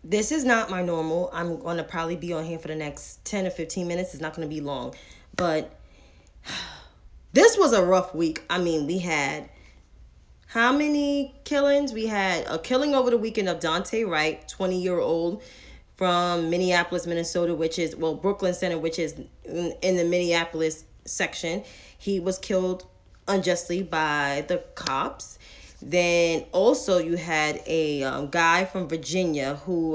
this is not my normal. I'm going to probably be on here for the next 10 or 15 minutes. It's not going to be long. But this was a rough week. I mean, we had how many killings? We had a killing over the weekend of Dante Wright, 20-year-old from Minneapolis, Minnesota, which is, well, Brooklyn Center, which is in the Minneapolis section. He was killed unjustly by the cops. Then also you had a guy from Virginia who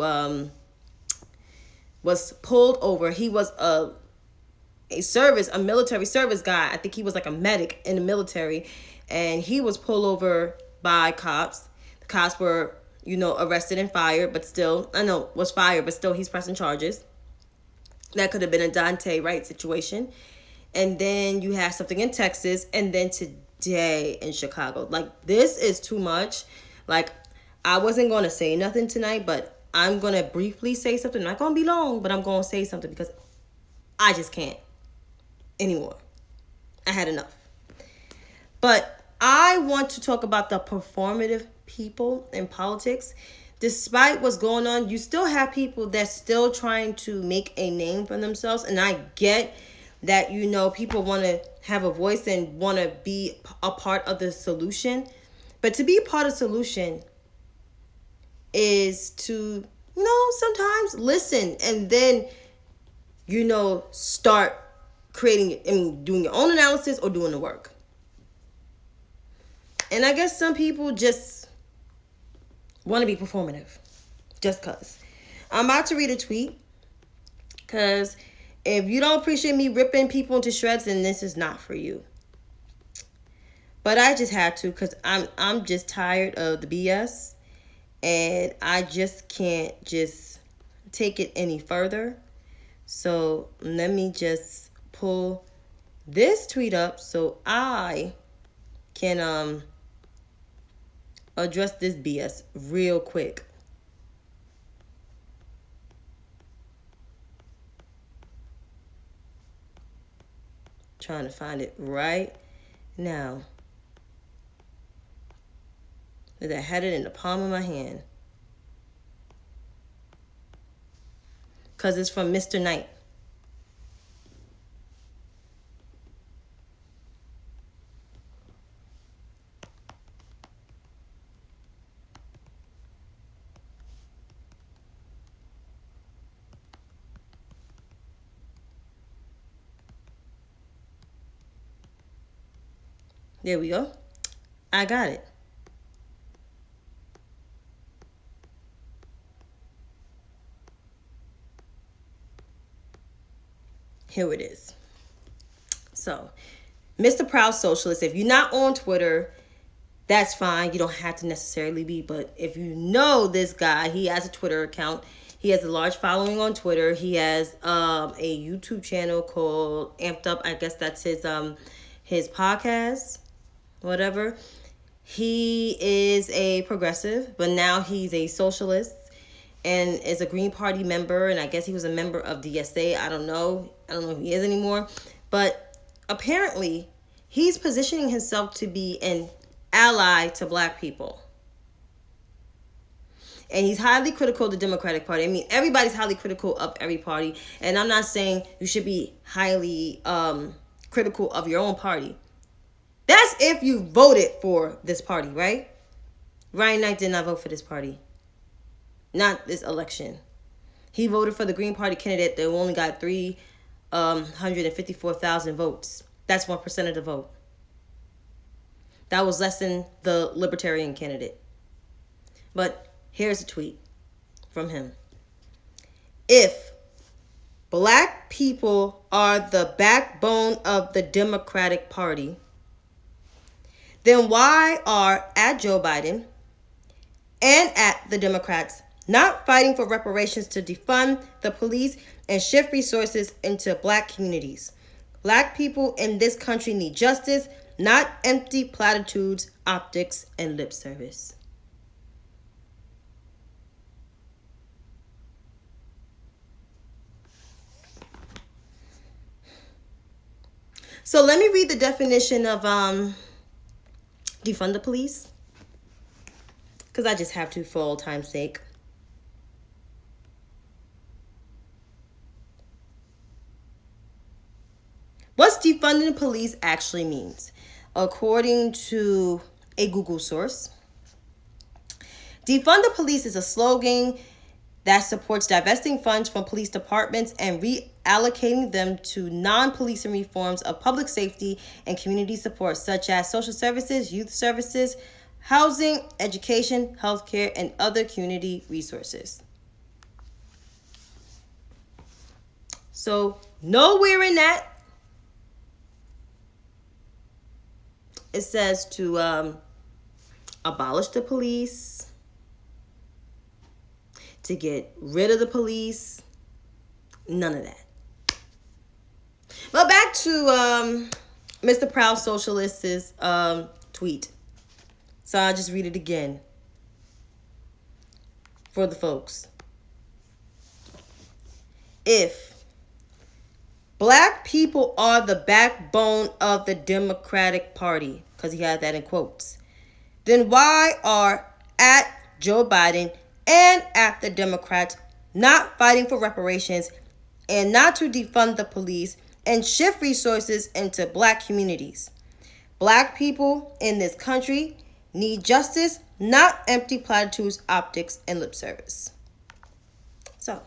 was pulled over. He was a military service guy. I think he was like a medic in the military, and he was pulled over by cops. The cops were, arrested and fired, but still, was fired, but still he's pressing charges. That could have been a Dante Wright situation. And then you have something in Texas, and then today in Chicago. Like, this is too much. Like, I wasn't going to say nothing tonight, but I'm going to briefly say something. Not going to be long, but I'm going to say something because I just can't anymore. I had enough. But I want to talk about the performative people in politics. Despite what's going on, you still have people that's still trying to make a name for themselves. And I get that, people want to have a voice and want to be a part of the solution. But to be a part of the solution is to, sometimes listen and then, start creating, doing your own analysis or doing the work. And I guess some people just want to be performative just because. I'm about to read a tweet because if you don't appreciate me ripping people into shreds, then this is not for you. But I just had to because I'm just tired of the BS. And I just can't just take it any further. So let me just pull this tweet up so I can address this BS real quick. Trying to find it right now. I had it in the palm of my hand. Because it's from Mr. Knight. There we go. I got it. Here it is. So, Mr. Proud Socialist, if you're not on Twitter, that's fine. You don't have to necessarily be. But if you know this guy, he has a Twitter account. He has a large following on Twitter. He has a YouTube channel called Amped Up. I guess that's his podcast, whatever. He is a progressive, but now he's a socialist and is a Green Party member. And I guess he was a member of DSA. I don't know if he is anymore. But apparently, he's positioning himself to be an ally to black people. And he's highly critical of the Democratic Party. I mean, everybody's highly critical of every party. And I'm not saying you should be highly critical of your own party. That's if you voted for this party, right? Ryan Knight did not vote for this party. Not this election. He voted for the Green Party candidate that only got 354,000 votes. That's 1% of the vote. That was less than the Libertarian candidate. But here's a tweet from him. If black people are the backbone of the Democratic Party, then why are at Joe Biden and at the Democrats not fighting for reparations to defund the police and shift resources into black communities? Black people in this country need justice, not empty platitudes, optics, and lip service. So let me read the definition of defund the police, because I just have to for old time's sake. defunding the police actually means. According to a Google source, defund the police is a slogan that supports divesting funds from police departments and reallocating them to non-policing reforms of public safety and community support, such as social services, youth services, housing, education, healthcare, and other community resources. So nowhere in that it says to abolish the police, to get rid of the police, none of that. But back to Mr. Proud Socialist's tweet. So I'll just read it again for the folks. If Black people are the backbone of the Democratic Party, because he had that in quotes, then why are at Joe Biden and at the Democrats not fighting for reparations and not to defund the police and shift resources into Black communities? Black people in this country need justice, not empty platitudes, optics, and lip service. So,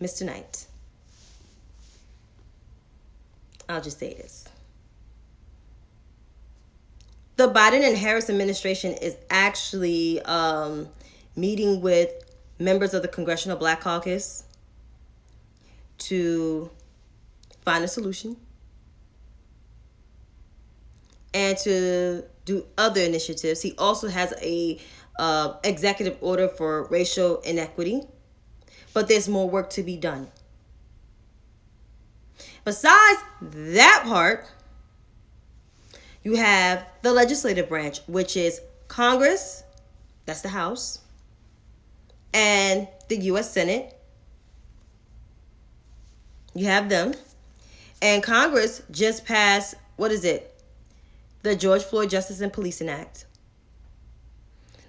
Mr. Knight, I'll just say this. The Biden and Harris administration is actually meeting with members of the Congressional Black Caucus to find a solution and to do other initiatives. He also has a executive order for racial inequity, but there's more work to be done. Besides that part, you have the legislative branch, which is Congress, that's the House, and the U.S. Senate. You have them. And Congress just passed, the George Floyd Justice and Policing Act.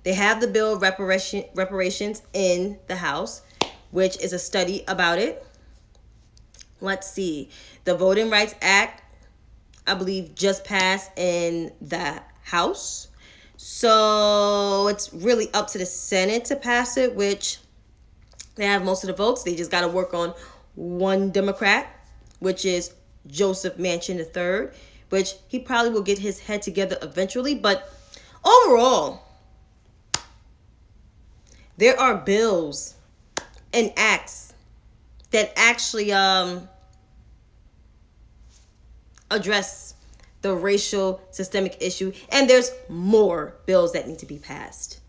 They have the bill of reparations in the House, which is a study about it. Let's see. The Voting Rights Act, I believe, just passed in the House. So it's really up to the Senate to pass it, which they have most of the votes. They just got to work on one Democrat, which is Joseph Manchin III, which he probably will get his head together eventually. But overall, there are bills and acts that actually address the racial systemic issue, and there's more bills that need to be passed.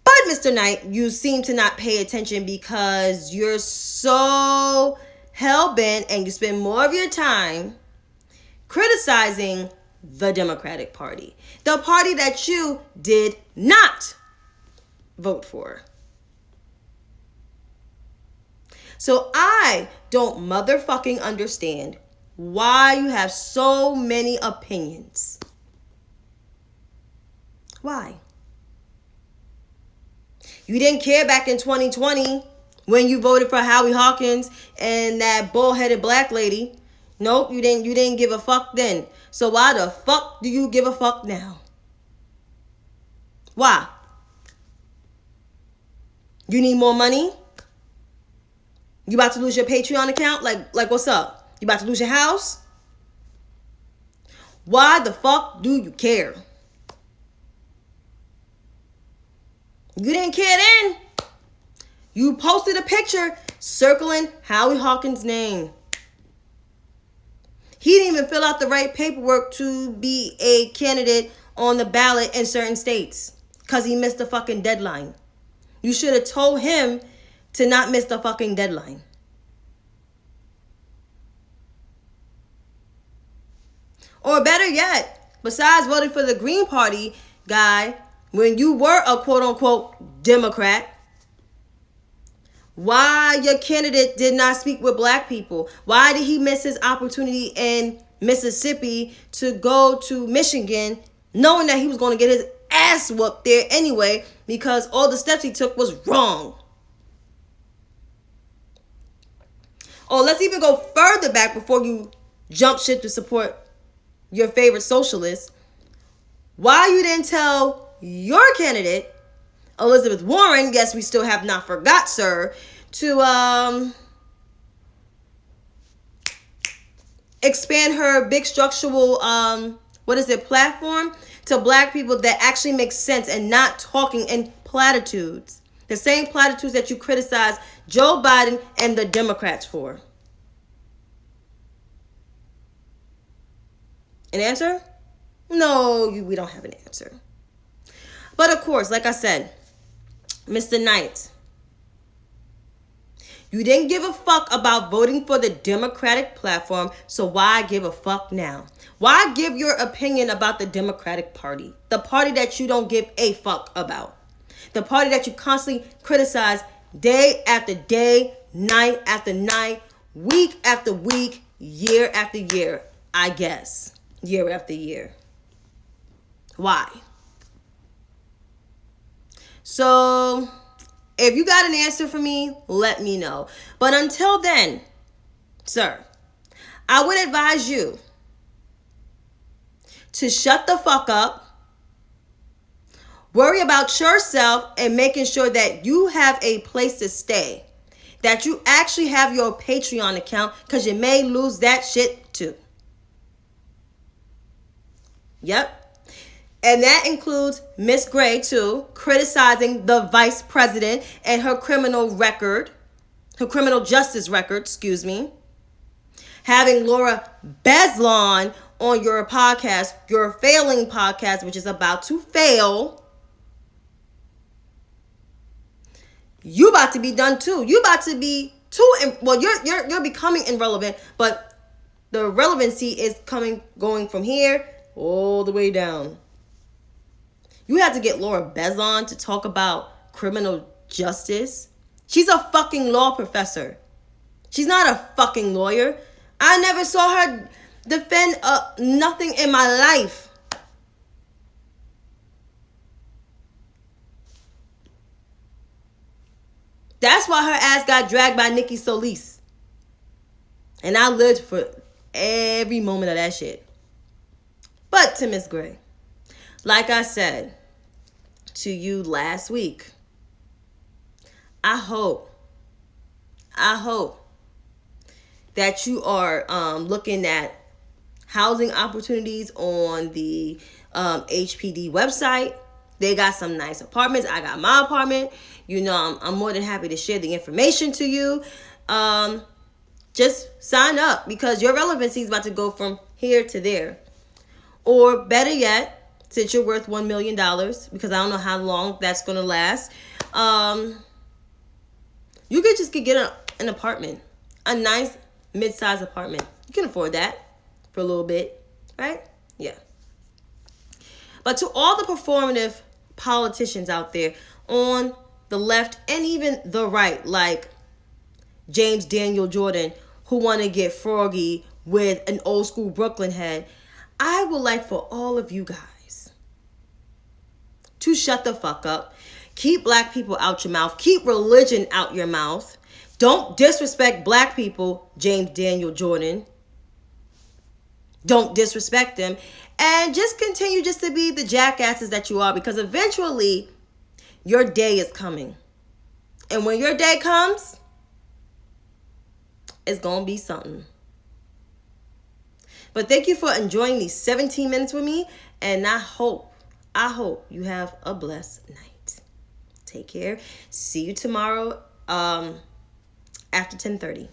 But Mr. Knight, you seem to not pay attention because you're so hell-bent and you spend more of your time criticizing the Democratic Party, the party that you did not vote for. So I don't motherfucking understand why you have so many opinions. Why? You didn't care back in 2020 when you voted for Howie Hawkins and that bullheaded black lady. Nope, you didn't give a fuck then. So why the fuck do you give a fuck now? Why? You need more money? You about to lose your Patreon account? Like what's up? You about to lose your house? Why the fuck do you care? You didn't care then. You posted a picture circling Howie Hawkins' name. He didn't even fill out the right paperwork to be a candidate on the ballot in certain states because he missed the fucking deadline. You should have told him to not miss the fucking deadline. Or better yet, besides voting for the Green Party guy, when you were a quote-unquote Democrat, why your candidate did not speak with black people? Why did he miss his opportunity in Mississippi to go to Michigan, knowing that he was going to get his ass whooped there anyway because all the steps he took was wrong? Or let's even go further back before you jump ship to support your favorite socialist. Why you didn't tell your candidate, Elizabeth Warren, yes, we still have not forgot, sir, to expand her big structural platform to black people that actually makes sense and not talking in platitudes. The same platitudes that you criticize Joe Biden and the Democrats for. An answer? No, we don't have an answer. But of course, like I said, Mr. Knight, you didn't give a fuck about voting for the Democratic platform, so why give a fuck now? Why give your opinion about the Democratic Party? The party that you don't give a fuck about. The party that you constantly criticize day after day, night after night, week after week, year after year, I guess. Year after year. Why? So, if you got an answer for me, let me know. But until then, sir, I would advise you to shut the fuck up, worry about yourself, and making sure that you have a place to stay. That you actually have your Patreon account, because you may lose that shit too. Yep. And that includes Miss Gray, too, criticizing the vice president and her criminal justice record, Having Laura Beslon on your podcast, your failing podcast, which is about to fail. You about to be done, too. You about to be you're becoming irrelevant, but the relevancy is going from here all the way down. You have to get Laura Beslon to talk about criminal justice. She's a fucking law professor. She's not a fucking lawyer. I never saw her defend nothing in my life. That's why her ass got dragged by Nikki Solis. And I lived for every moment of that shit. But to Miss Gray, like I said to you last week, I hope that you are looking at housing opportunities on the HPD website. They got some nice apartments. I got my apartment. You know, I'm more than happy to share the information to you. Just sign up, because your relevancy is about to go from here to there. Or better yet, since you're worth $1 million, because I don't know how long that's going to last, you could just get an apartment, a nice mid-sized apartment. You can afford that for a little bit, right? Yeah. But to all the performative politicians out there on the left and even the right, like James Daniel Jordan, who want to get froggy with an old school Brooklyn head, I would like for all of you guys to shut the fuck up. Keep black people out your mouth. Keep religion out your mouth. Don't disrespect black people, James Daniel Jordan. Don't disrespect them. And just continue just to be the jackasses that you are, because eventually your day is coming. And when your day comes, it's going to be something. But thank you for enjoying these 17 minutes with me. And I hope you have a blessed night. Take care. See you tomorrow after 10:30.